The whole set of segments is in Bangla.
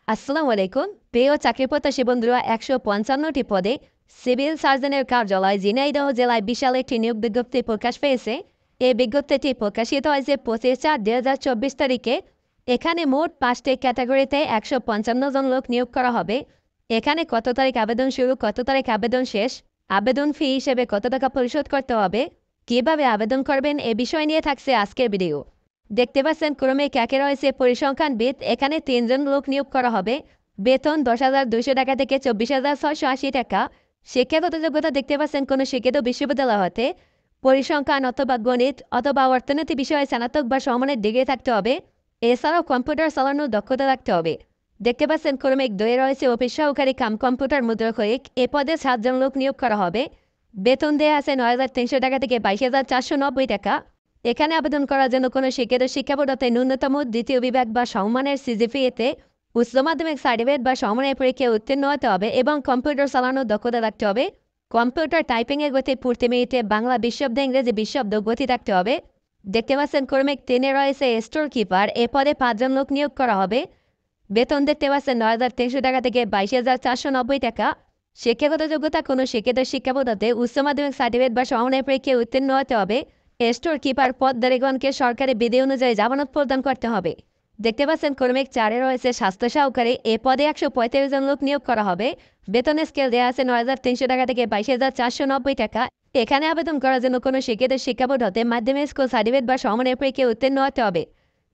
আসসালামু আলাইকুম। প্রিয় চাকরিপ্রত্যাশী বন্ধুরা, ১৫৫টি পদে সিভিল সার্জনের কার্যালয় ঝিনাইদহ জেলায় বিশাল একটি নিয়োগ বিজ্ঞপ্তি প্রকাশ পেয়েছে। এই বিজ্ঞপ্তিটি প্রকাশিত হয়েছে ২৫/৪/২০২৪ তারিখে। এখানে মোট ৫টি ক্যাটাগরিতে ১৫৫ জন লোক নিয়োগ করা হবে। এখানে কত তারিখ আবেদন শুরু, কত তারিখ আবেদন শেষ, আবেদন ফি হিসেবে কত টাকা পরিশোধ করতে হবে, কিভাবে আবেদন করবেন এ বিষয় নিয়ে থাকছে আজকের ভিডিও। দেখতে পাচ্ছেন ক্রমিক একে রয়েছে পরিসংখ্যানবিদ। এখানে ৩ জন লোক নিয়োগ করা হবে। বেতন ১০,২০০ টাকা থেকে ২৪,৬৮০ টাকা। শিক্ষাগত যোগ্যতা দেখতে পাচ্ছেন কোনো শিক্ষিত বিশ্ববিদ্যালয় হতে পরিসংখ্যান অথবা গণিত অথবা অর্থনীতি বিষয়ে স্নাতক বা সমমানের ডিগ্রি থাকতে হবে। এছাড়াও কম্পিউটার চালানোর দক্ষতা থাকতে হবে। দেখতে পাচ্ছেন ক্রমিক ২ রয়েছে অফিস সহকারী কাম কম্পিউটার মুদ্রাক্ষরিক। এ পদে ৭ জন লোক নিয়োগ করা হবে। বেতন দেয়া আছে ৯,৩০০ টাকা থেকে ২২,৪৯০ টাকা। এখানে আবেদন করার জন্য কোনো শিক্ষিত শিক্ষাবোর্ড হতে ন্যূনতম দ্বিতীয় বিভাগ বা সমমানের সিজিপিএতে উচ্চ মাধ্যমিক সার্টিফিকেট বা সমমানের পরীক্ষায় উত্তীর্ণ হতে হবে এবং কম্পিউটার চালানোর দক্ষতা থাকতে হবে। কম্পিউটার টাইপিংয়ের গতি প্রতি মিনিটে বাংলা ২০ শব্দ, ইংরেজি ২০ শব্দ গতি থাকতে হবে। দেখতে পাচ্ছেন ক্রমিক ৩ রয়েছে স্টোর কিপার। এ পদে ৫ জন লোক নিয়োগ করা হবে। বেতন দেখতে পাচ্ছেন ৯,৩০০ টাকা থেকে ২২,৪৯০ টাকা। শিক্ষাগত যোগ্যতা কোনো শিক্ষিত শিক্ষাবোর্ড হতে উচ্চ মাধ্যমিক সার্টিফিকেট বা সমমানের পরীক্ষায় উত্তীর্ণ হতে হবে। স্টোর কিপার পদধারীগণকে সরকারি বিধি অনুযায়ী জামানত প্রদান করতে হবে। দেখতে পাচ্ছেন ক্রমিক ৪ রয়েছে স্বাস্থ্য সহকারী। এ পদে ১৩৫ জন লোক নিয়োগ করা হবে। বেতনের স্কেল দেওয়া আছে ৯,৩০০ টাকা থেকে ২২,৪৯০ টাকা। এখানে আবেদন করার জন্য কোনো শিক্ষিত শিক্ষাবোর্ড হতে মাধ্যমিক স্কুল সার্টিফিকেট বা সমমানের পরীক্ষায় উত্তীর্ণ হতে হবে।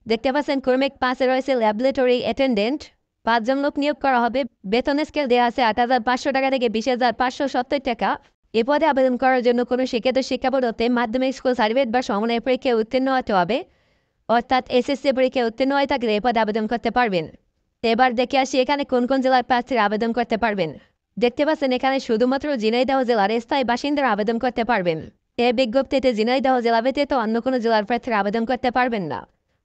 দেখতে পাচ্ছেন ক্রমিক ৫ রয়েছে ল্যাবরেটরি অ্যাটেন্ডেন্ট। ৫ জন লোক নিয়োগ করা হবে। বেতনের স্কেল দেওয়া আছে ৮,৫০০ টাকা থেকে ২০,৫৭০ টাকা। এ পদে আবেদন করার জন্য কোনো শিক্ষিত শিক্ষাবোর্ড হতে মাধ্যমিক স্কুল সার্টিফিকেট বা সমমানের পরীক্ষায় উত্তীর্ণ হতে হবে, অর্থাৎ এসএসসি পরীক্ষায় উত্তীর্ণ হয়ে থাকলে এ পদে আবেদন করতে পারবেন। এবার দেখে আসি এখানে কোন কোন জেলার প্রার্থীরা আবেদন করতে পারবেন। দেখতে পাচ্ছেন এখানে শুধুমাত্র ঝিনাইদহ জেলার স্থায়ী বাসিন্দারা আবেদন করতে পারবেন। এ বিজ্ঞপ্তিতে ঝিনাইদহ জেলা ব্যতীত অন্য কোনো জেলার প্রার্থীরা আবেদন করতে পারবেন না।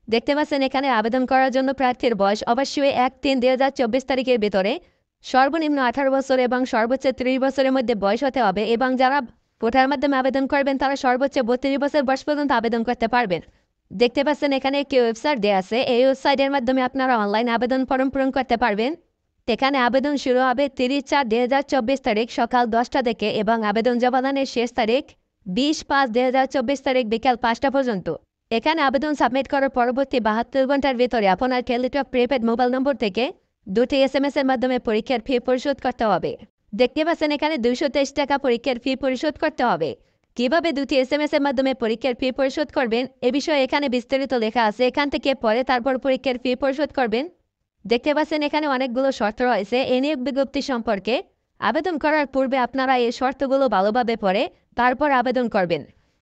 দেখতে পাচ্ছেন এখানে আবেদন করার জন্য প্রার্থীর বয়স অবশ্যই ১/৩/২০২৪ তারিখের ভিতরে সর্বনিম্ন ১৮ বছর এবং সর্বোচ্চ ৩০ বছরের মধ্যে বয়স হতে হবে এবং যারা ভোটার মাধ্যমে আবেদন করবেন তারা সর্বোচ্চ ৩২ বছর বয়স পর্যন্ত আবেদন করতে পারবেন। দেখতে পাচ্ছেন এখানে একটি ওয়েবসাইট দেওয়া আছে। এই ওয়েবসাইটের মাধ্যমে আপনারা অনলাইন আবেদন ফর্ম পূরণ করতে পারবেন। এখানে আবেদন শুরু হবে ৩০/৪/২০২৪ তারিখ সকাল ১০টা থেকে এবং আবেদন জমাদানের শেষ তারিখ ২০/৫/২০২৪ তারিখ বিকাল ৫টা পর্যন্ত। এখানে আবেদন সাবমিট করার পরবর্তী ৭২ ঘন্টার ভিতরে আপনার টেলিটক প্রিপেড মোবাইল নম্বর থেকে ২টি SMS এর মাধ্যমে পরীক্ষার ফি পরিশোধ করতে হবে। দেখতে পাচ্ছেন এখানে ২২৩ টাকা পরীক্ষার ফি পরিশোধ করতে হবে। কিভাবে ২টি SMS এর মাধ্যমে পরীক্ষার ফি পরিশোধ করবেন এ বিষয়ে এখানে বিস্তারিত লেখা আছে। এখান থেকে পরে তারপর পরীক্ষার ফি পরিশোধ করবেন। দেখতে পাচ্ছেন এখানে অনেকগুলো শর্ত রয়েছে এই নিয়োগ বিজ্ঞপ্তি সম্পর্কে। আবেদন করার পূর্বে আপনারা এই শর্তগুলো ভালোভাবে পড়ে তারপর আবেদন করবেন।